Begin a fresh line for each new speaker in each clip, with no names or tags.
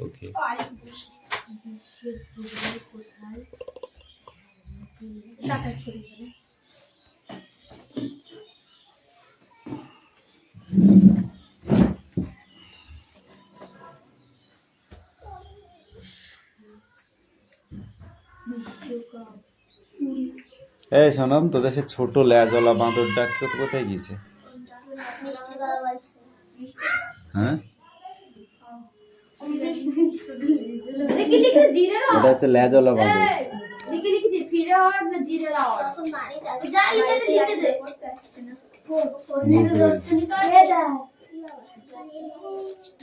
ওকে এই শোনাম তোদের সে ছোট ল্যাজওয়ালা বাঁদরটা কোথায় গিয়েছে? হ্যাঁ ওটা হচ্ছে ল্যাজওয়ালা বাঁদর।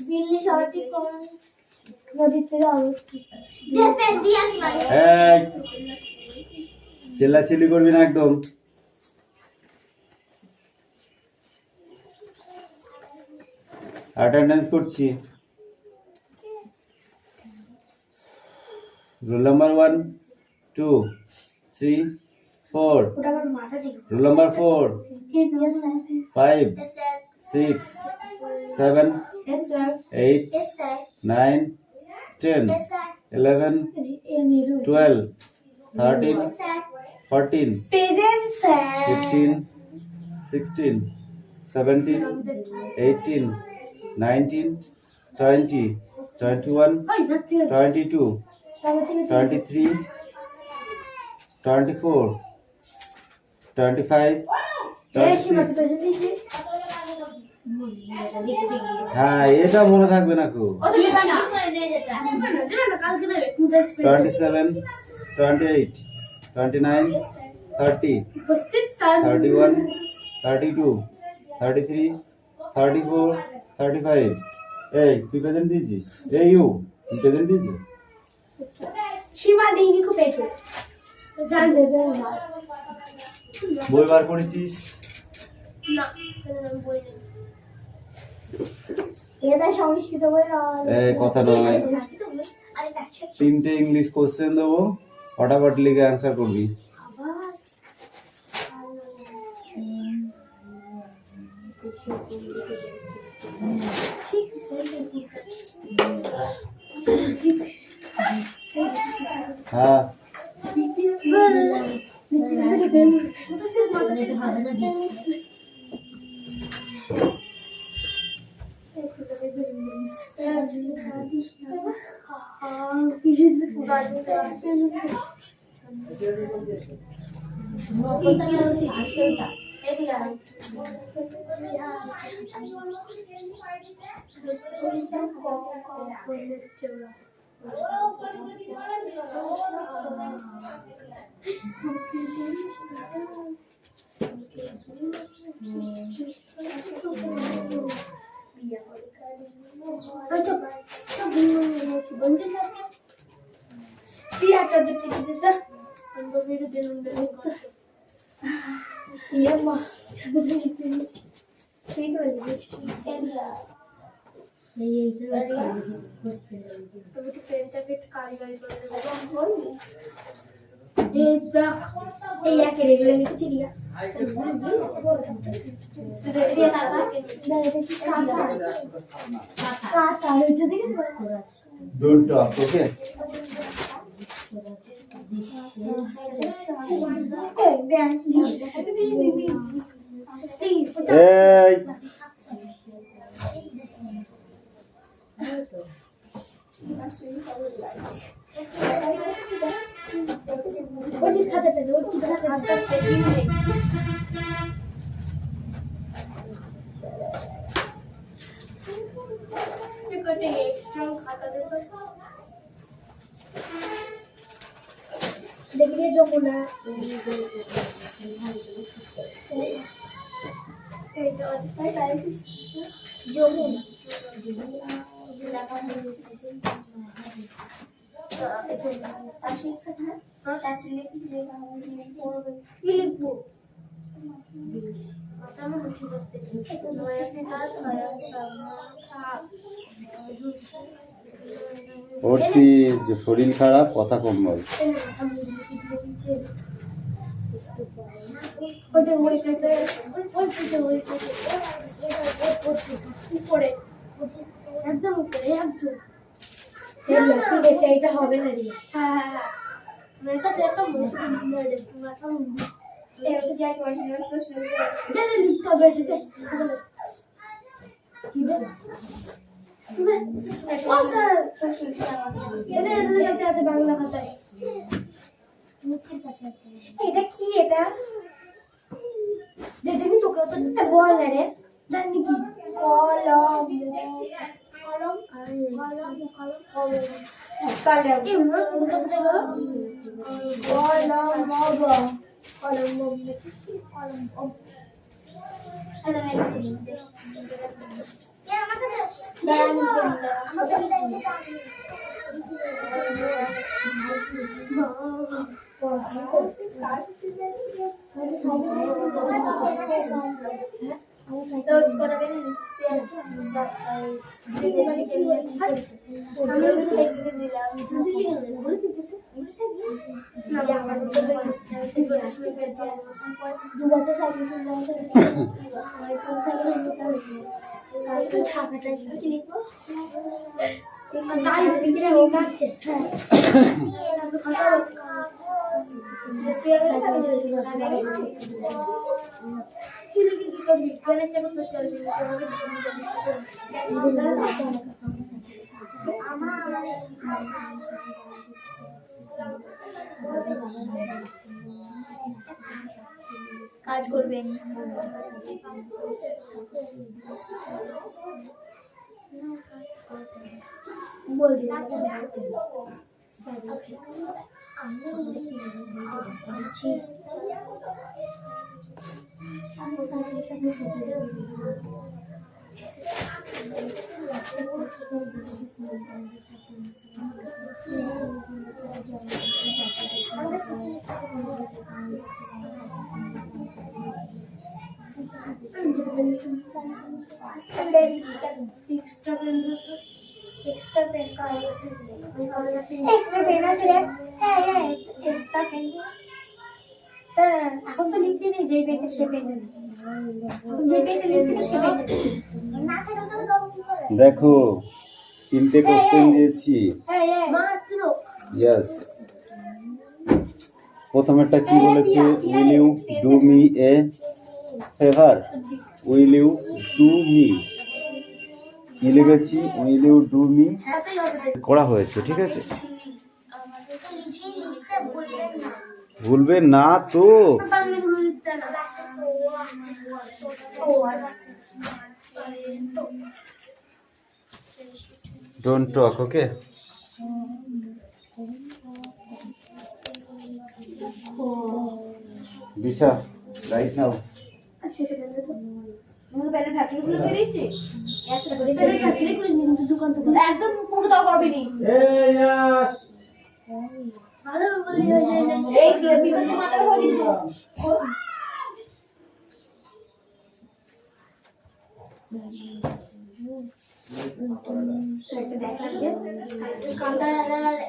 দিল্লি শহরটি কোন নদীর তীরে অবস্থিত?
চিল্লাচিল্লি করবি না একদম। অ্যাটেন্ডেন্স করছি। রোল নাম্বার 1 2 3 4, roll number 4 5 6 7 8 9 10 11 12 13 14 15 16 17 18 19 20 21 22 23 24 25 26 হ্যাঁ এটা মনে থাকবে না খুব 27 28 29 30 31 32 33 34 35 এই তুই প্রেজেন্ট দিয়েছিস? এই ইউ তুই প্রেজেন্ট দিয়েছিস?
সীমা দিইনি খুব পেয়েছে জানবে
বই বার করেছিস?
না বই নেই। এটা সংস্কৃত বই
এই কথা নয়, তিনটে ইংলিশ কোশ্চেন দেবো, ফটাফট লিখে অ্যান্সার করবি। হ্যাঁ Don't talk, okay? Hey.
देखिए जो मुना जो मुना
ওর যে শরীর খারাপ, কথা কম বল।
এটা হবে না রে। হ্যাঁ হ্যাঁ হ্যাঁ এটা একটা মুশকিল রে মাথা মুন্ডি এটা যে এক মাসের প্রশ্ন আছে জানি লিখতে হবে এটা কি বে ও স্যার প্রশ্ন এটা আছে বাংলা খাতায় নিচের পাতা এটা কি এটা যে তুমি তোকে তো বল না রে জানি কি কলম কলম কলম কলম কলম এমন কোনটা বলো কলম বাবা কলম কলম হ্যালো এ আমাকে দে আমাকে দিতে रोज करा के नहीं हम लोग चेक कर दिला ना बाबा तो दो बच्चे साइकिल पे जाते हैं तो साइकिल पे तो छाता की लिखो ताई बिगड़े वो काटते हैं ये ना तो खाता ये पेड़ का किलकी की कभी करने से कुछ चल কাজ করবেন বল দিন एक्स्ट्रा पेन का एक्स्ट्रा पेन আছে রে হ্যাঁ হ্যাঁ एक्स्ट्रा पेन তা এখন তো লিখতে নেই যে পেনটা সে পেনটা এখন যে পেনটা লিখতে সে পেনটা না থাকে তো দাও কি করে
দেখো তিনটে কোশ্চেন দিয়েছি
হ্যাঁ হ্যাঁ মাত্র
यस প্রথমেরটা কি বলেছে will you do me a favour will you do me কি লিখেছি উইল ইউ ডু মি করা হয়েছে ঠিক আছে ভুলবে না তো don't talk okay Disha right now
আচ্ছা এটা বলো তো মুখ পেন ফ্যাক্টরি খুলে দিয়ে দিয়েছি একটা করে পেন ফ্যাক্টরি খুলে নিয়ে দোকান তো একদম পুরো দাও করবি নি
এই ইয়াস
ভালো বলি এই বিকল্প মাথা হয়ে কিন্তু সেটা দেখা যে কান্তার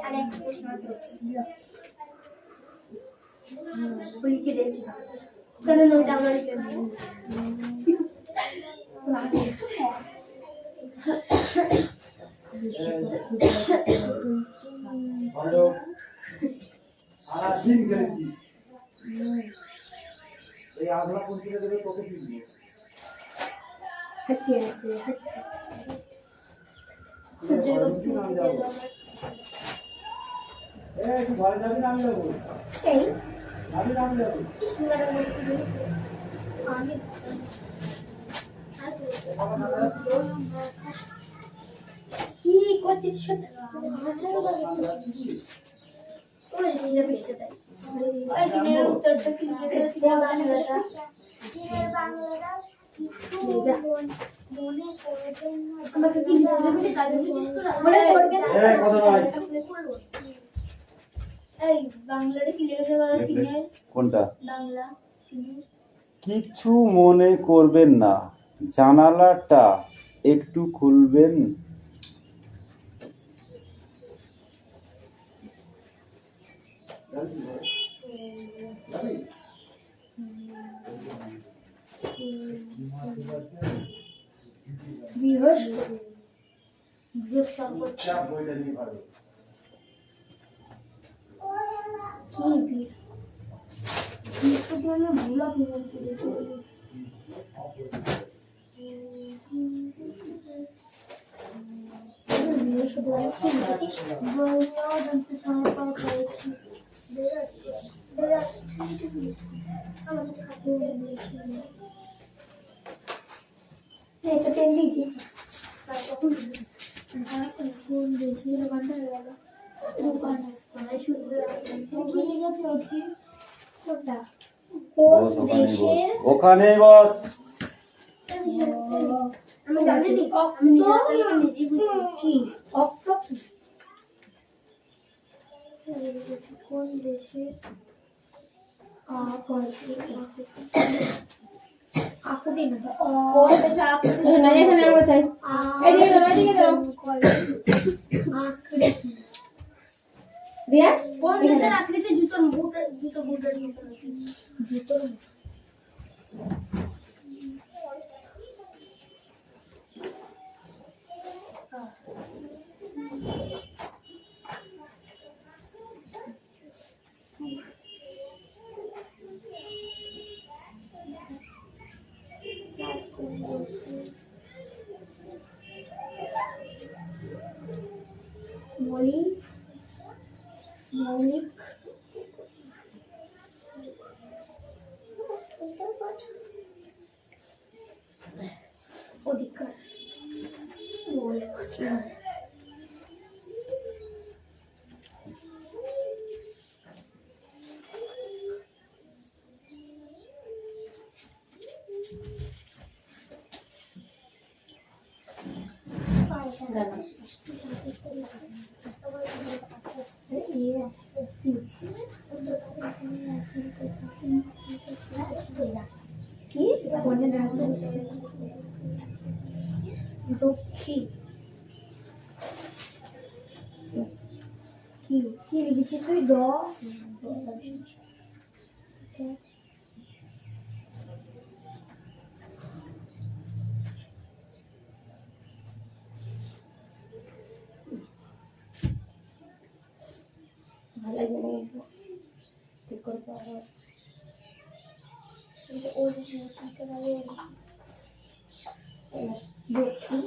আর এক প্রশ্ন আছে বলি কি দেখছি কেন ওটা আমার
ভালো সারা দিন করেছি এই আগলা পৌঁছে দেবে তোকে দিবি
হটকে আছে হটকে
এই তুই ঘরে যাবি না আমি যাবো
এই
আমি যাবো
কি সুন্দর আমি কি করছিস সেটা ওই দিনে পেতে দেয় ওই দিনের উত্তরটা কি লিখে বাংলাটা বাংলাটা মনে করবেন না আমাকে কি লিখে দেবে কাজে জিজ্ঞেস করা মনে করবেন না
এই কত নয়
এই বাংলাটা কি লিখে দেবে দিনের
কোনটা
বাংলা দিনের
কিছু মনে করবেন না জানালাটা একটু খুলবেন
বৃহস্পতি বিয়োগ সম্পর্ক
চাপ বইটা নিয়ে ভালো
কি বিয়োগ বিয়োগ তো আমি ভুলা বলতে দিয়েছি বিয়োগ শুধু আমি কি লিখেছি বইও জানতে সময় পাওয়া করেছি এটা পেন দিয়ে দিয়েছি তখন কোন দেশি দোকানটা হয়ে গেল দোকান শুরু হয়ে গেছে হচ্ছে কোনটা কোন দেশের
ওখানে বস
আমি জানি আমি নিজে কি অক্টো কি কোন দেশের আকৃতি না কোন দেশের আকৃতি না এখানে আমরা চাই এদিকে দাও আকৃতি রিয়াজ কোন দেশের আকৃতি জুতোর বুটের মতো জুতোর মৌলিক অধিকার মৌলিক অধিকার কি মনে আছে দক্ষিণ কি কি লিখেছিস তুই ভালো লাগে না ঠিক করে পারো ওই জিনিসটা লাগে দক্ষিণ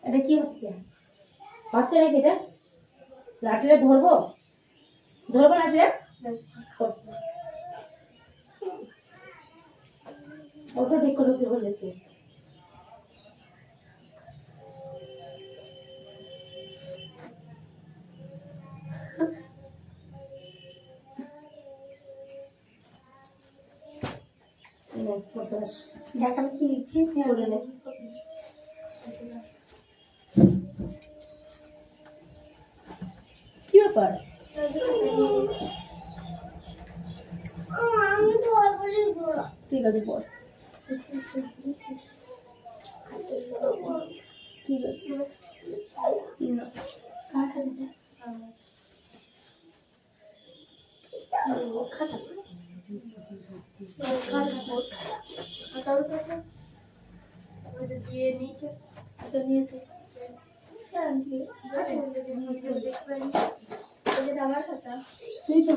এটা কি হচ্ছে হচ্ছে নাকি এটা লাঠিটা ধরবো লাঠিটা ওটা ঠিক করে উঠতে বলেছি
দেখ আমি কি লিখছি
বলে নে কি ব্যাপার ঠিক আছে বল ঠিক আছে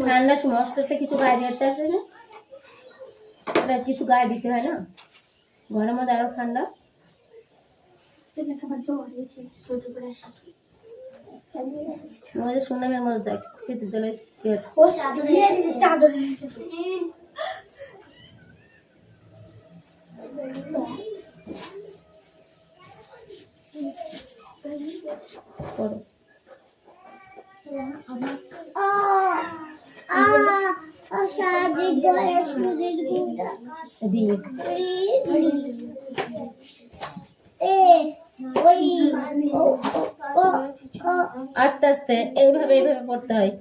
ঠান্ডার সময় অস্ত্রতে কিছু গায়ে দিতে আছে না ওটা কিছু গায়ে দিতে হয় না ঘরের মধ্যে আরো ঠান্ডা সুনামের মধ্যে দেখ শীতের জলে কি হচ্ছে
চাদর
করো দিয়ে আস্তে আস্তে এইভাবে পড়তে হয়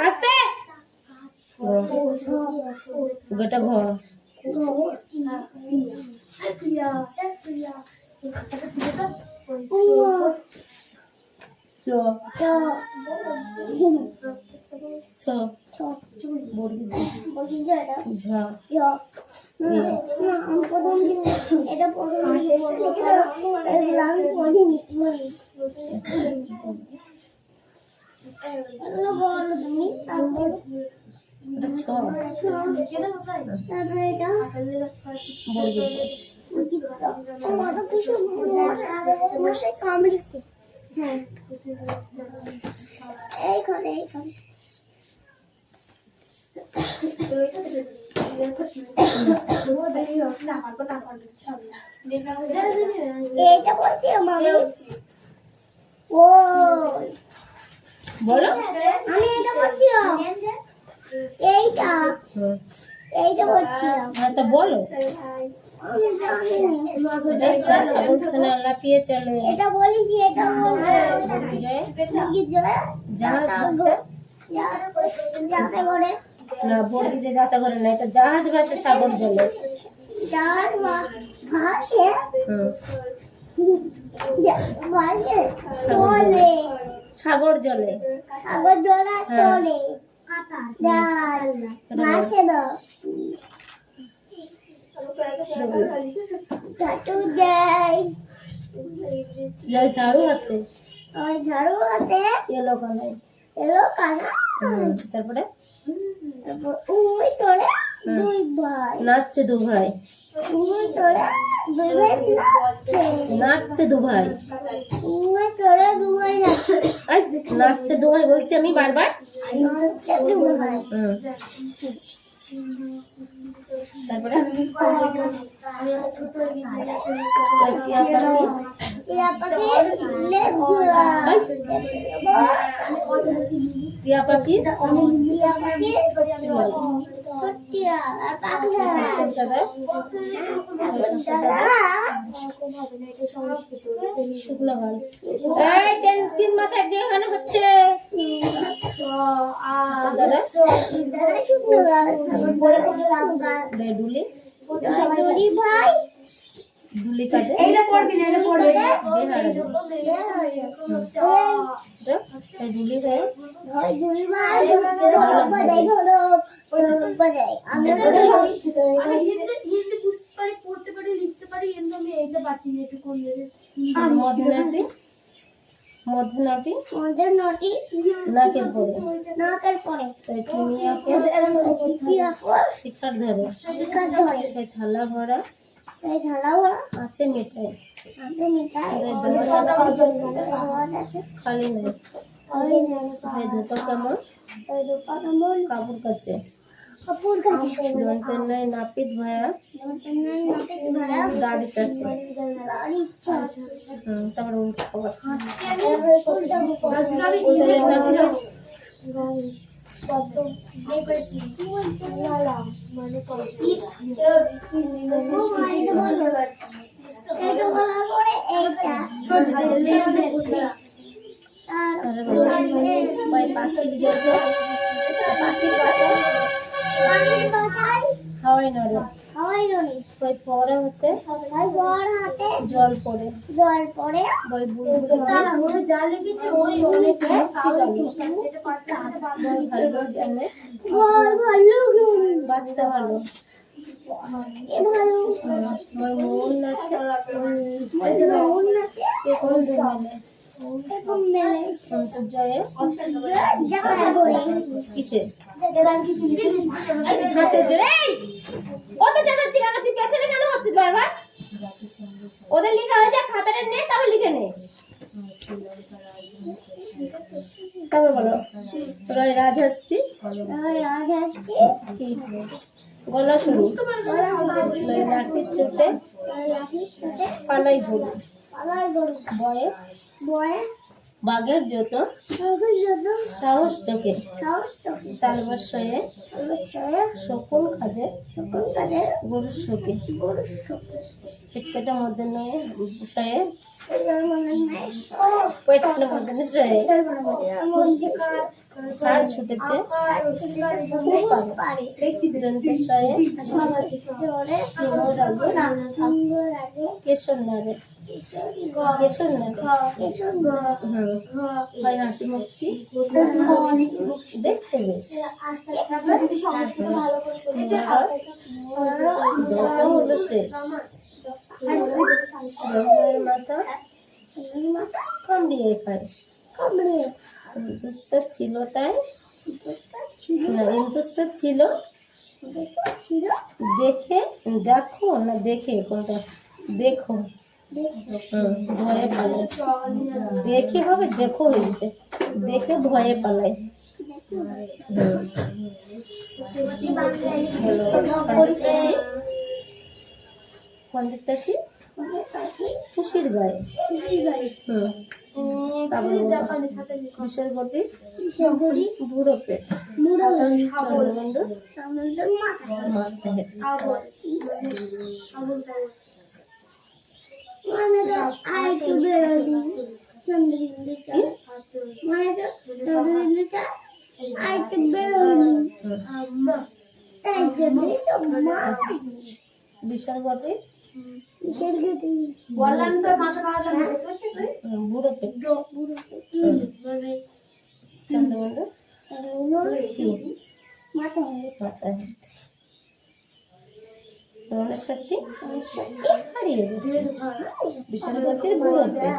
আস্তে গোটা ঘর চ ছ বর্গীয় ঝ এটা ছ
হ্যাঁ এইখানে এইখানে এইটা বলছি আমার ও
বলো
আমি এটা বলছিলাম এইটা এইটা বলছিলাম
হ্যাঁ তো বলো
আমি জানি
ছাগল ছানা লাফিয়ে চলে
এটা বলি যে এটা বলবো
জয়
মুরগির জোড়া
জাহাজ হচ্ছে
যাতে করে
না বর্গি যে যাতা করে না এটা জাহাজ ভাসে সাগর জলে
যার ভাসে ভাসে চলে
সাগর জলে
সাগর জোড়া চলে যার ভাসে না ঝাড়ু দেয়
জয় ঝাড়ু হাতে
ওই ঝাড়ু হাতে
এলো কানাই
এলো কানা
তারপরে
তারপর ওই তোরে দুই ভাই
নাচছে দু ভাই
ওই তোরে দুই ভাই নাচছে
নাচছে দু ভাই
ওই তোরে দুই ভাই নাচছে
আই নাচছে দু ভাই বলছি আমি বারবার
নাচছে দুই ভাই
তারপরে
টিয়া পাখি লেজ ঝুলা
টিয়া পাখি
টিয়া পাখি টিয়া আর পাখনা
শুকনো গান এই তিন মাথায় যেখানে হচ্ছে দাদা
দাদা শুকনো গাল
ডুলি
ডুলি ভাই
ডুলি কাটে
এইটা পড়বি না এটা পড়বি
ডুলি হয়ে
ওই ডুলি ভাই ঢোলক বাজাই ঢোলক বাজাই আমি
আমি হিন্দি বুঝতে পারি, পড়তে পারি, লিখতে পারি, কিন্তু আমি এইটা পারছি না। এটা কোন দেবে?
মধ্যনাটি মধ্যনাটি
আমাদের নটি
নাকের পরে
নাকের পরে
তাই চিনিয়াকে শিকার ধরে
শিকার ধরে
তাই থালা ভরা
তাই ঢালা ভরা
আছে মিঠাই
আছে মিঠাই আছে
খালি নেই তাই ধোপা কেমন কাপড় কাছে
কাপুর কাছে
দন্তের নাই নাপিত ভায়া দাড়ি চাচ্ছে তারপর উল্টো খবর
আজকে আমি
পাখির জন্য পাখির হাওয়াই নড়ে ওই পরে হতে জল পড়ে ওই বুলবুল
যা লিখেছে ওই অনেক
জানে বাঁচতে ভালো মই মন আছে কোন মেলে সন্তর্জয়ে কিসে হাতে জোরে ওদের চেঁচাচ্ছি কেন তুই পেছনে কেন হচ্ছিস বারবার ওদের লেখা হয়ে যা খাতাটা নে তারপর লিখে নে তারপর বলো রয় রাজহাঁসটি কি গলা শুরু লয় লাঠির চোটে পালাই গরু বয়ে বাঘের যত সাহস চোখে তালবস্যে সকল খাদের গরুর শোকে পেটটা মধ্যে নয় শয়ে পেটের মধ্যে শয়ে ষাঁড় ছুটেছে দন্তস্বয়ে কেশর নারে হয় হাসি মুক্তি দেখতে বেশ হলো শেষ মাথা কামড়িয়ে খায় ইন্তুস্তা ছিল তাই না ইন্তুস্তা ছিল দেখে দেখো না দেখে কোনটা দেখো ভয়ে পালায় দেখে হবে দেখো হয়েছে দেখে ভয়ে পালায় পণ্ডিতটা কি খুশির গায়ে বিশাল গটি বুড়ো পেট চন্দ্রবন্ধু মাথায় বিশাল গটি
বললাম তো মাথা
বুড়ো পেট চন্দ্রবন্ধু মাথায় রণের শক্তি হারিয়ে গেছে বিশাল গটির বুড়ো পেট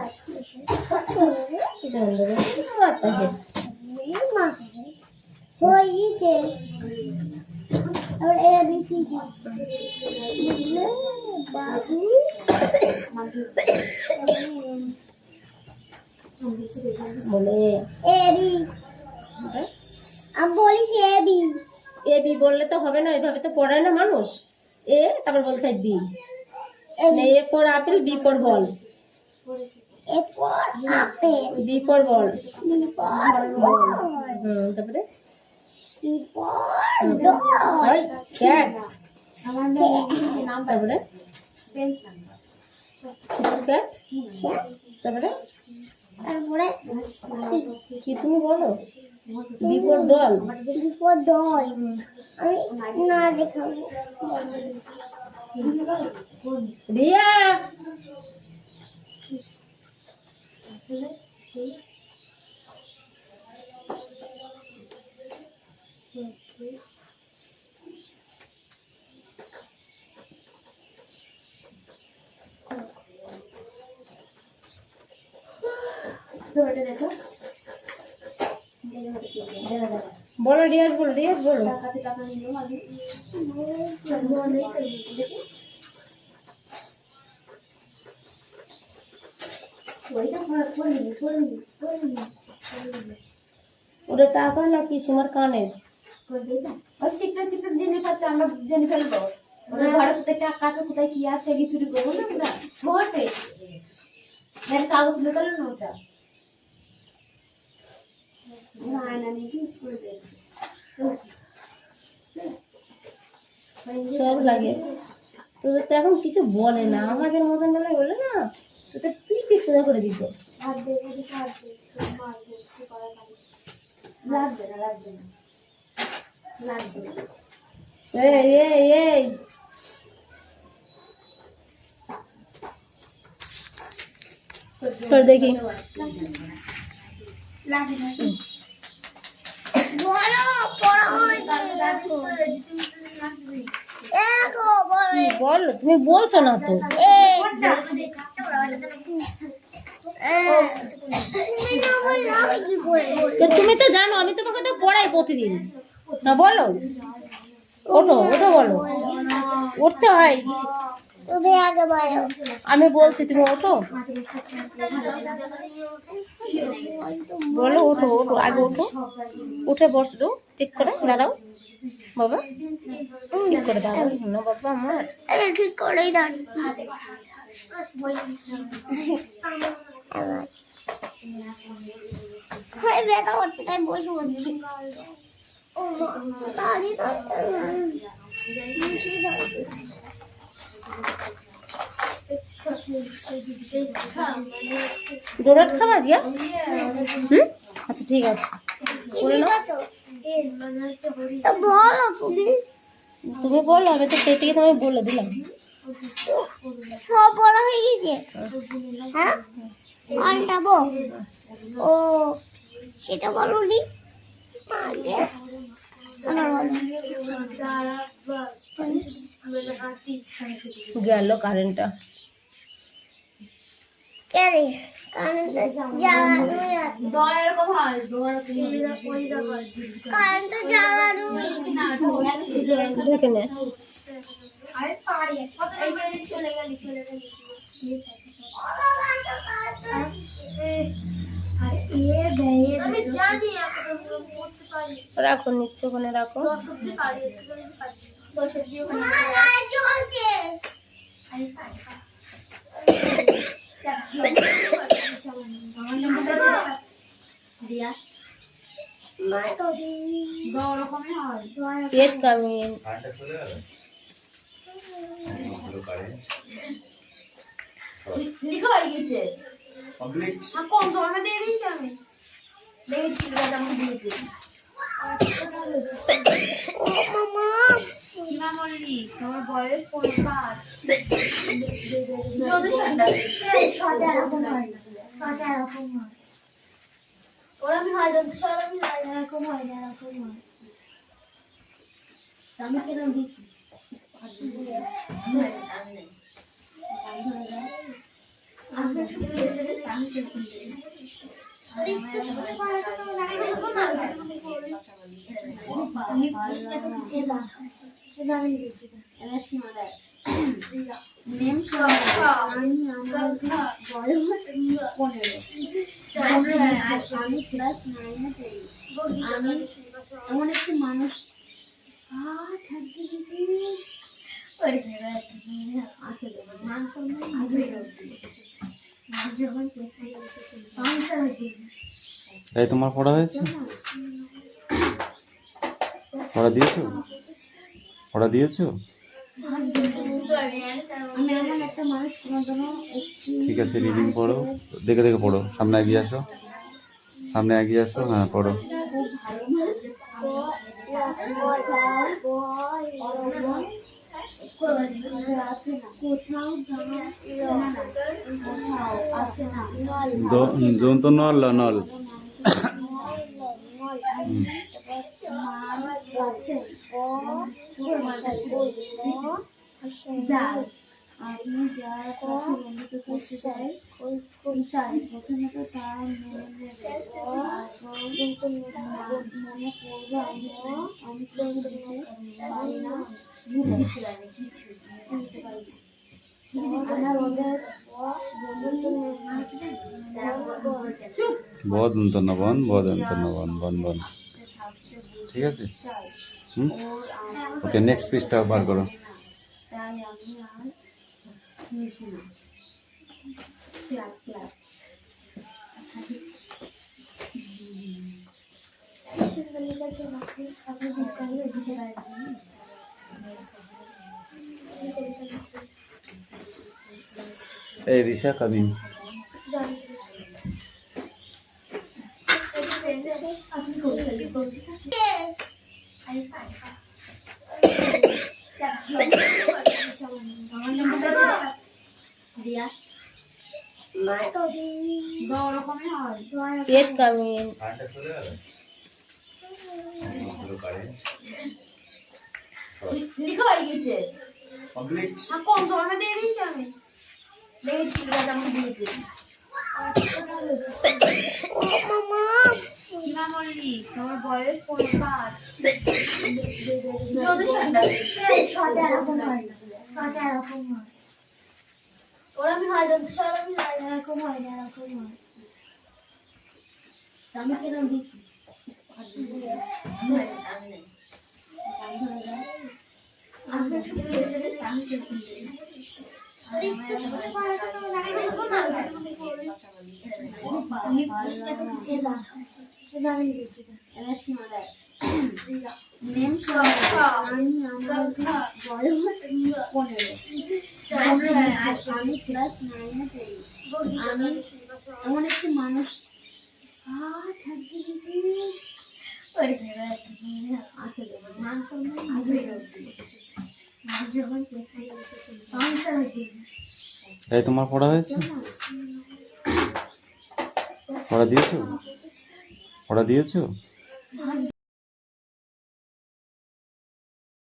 চন্দ্রবন্ধু মাথায় বলে এ বি বললে তো হবে না, ওইভাবে তো পড়ায় না মানুষ। এ তারপর বলতে হয় B, A for apple, B for ball, B for ball, তারপরে ক্যাট, তারপরে ক্যাট, তারপরে কি তুমি বলো? বিফোর ডল,
না দেখাবো
রিয়া
দেখো
বলো, রিয়াজ বলো, রিয়াজ বলো। ওটা টাকা নাকি সীমার কানের?
সিক্রেট সিক্রেট জিনিস আছে, আমরা জেনে ফেলবো। ওদের ঘরে কোথায় টাকা আছে, কোথায় কি আছে, এগুলি চুরি করবো না আমরা ঘরতে। কাগজ লুকালো না ওটা,
সব লাগে তোদের তো এখন কিছু বলে না, আমাদের মতন বেলায় বলে না তোদের কি সোজা করে দিত। এই দেখি বল, তুমি বলছো না তো। তুমি তো জানো আমি তোমাকে তো পড়াই প্রতিদিন না, বলো ওঠো ওঠো, বলো উঠতে হয়, আমি বলছি তুমি ওঠো, বলো ওঠো ওঠো, আগে ওঠো, উঠে বসলো ঠিক করে দাঁড়াও বাবা, ঠিক করে দাঁড়াও না বাবা আমার,
ঠিক করেই দাঁড়িয়েছি। ব্যথা হচ্ছে তাই বসে বলছি।
ডোনাট খাওয়া জিয়া? আচ্ছা ঠিক আছে। করে নাও।
তো বলো তুমি
তুমি বলো, আমি তো সেই থেকে তোমায় বলে দিলাম।
সব বলা হয়ে গেছে হ্যাঁ পাল্টাবো ও সেটা বলুনি আগে
গেল কারেন্টটা।
কেরে কারেন্টটা জ্বালানোই আছে কারেন্টটা জ্বালানোই
দেখে নে।
আরে পারি চলে গেলি আমি জানি এখন করতে পারি
রাখো, নিচ্ছ ওখানে রাখো।
10 অবধি পারি 10 অবধি ওখানে চলছে আরে পারি দিয়া মা তো বড় রকমের হয়
ইয়েস কামিং।
কারেন্টটা চলে গেল
লিখো হয়ে গেছে
কমপ্লিট।
কোন জমা দিয়ে দিয়েছি আমি দেখেছি আমি দিয়েছি
ও মামা
না মল্লি তোমার বয়স 5
এরকম হয়
ওরা আমি হয় জানতে
এরকম হয়
আমি কেন দিচ্ছি আমি ক্লাস 9 এ পড়ি আমি এমন একটি মানুষ
এই তোমার পড়া হয়েছে? পড়া দিয়েছো? পড়া দিয়েছো?
আমি এমন একটা মানুষ তোমার জন্য
ঠিক আছে, রিডিং পড়ো, দেখে দেখে পড়ো। সামনে এগিয়ে আসো, সামনে এগিয়ে আসো। হ্যাঁ পড়ো। জন্ত নল নল
আপনি যার কাছে বন্ধুত্ব করতে চাই প্রথমে তো তার মনে পড়বে আমি তো পারি না
বদন্ত নবন বদন্ত নবন বন বন। ঠিক আছে, ওকে নেক্সট পেজটা বার করো।
তাই আমি আর মিশি না ক্লাস ক্লাস
এই দিশা কামিং।
বড় রকমের হয়
ইয়েস কামিং।
লিখো হয়ে গেছে
কমপ্লিট।
কোন জমা দিয়ে দিয়েছি আমি দেখেছি আমি দিয়েছি
ও মামা
না মল্লি তোমার বয়স 5
এরকম হয়
ওরা আমি হয় জানতে
এরকম হয়
আমি কেন দিচ্ছি আমি ক্লাস 9 এ পড়ি আমি এমন একটি মানুষ
এই তোমার পড়া হয়েছে? পড়া দিয়েছো? পড়া দিয়েছো?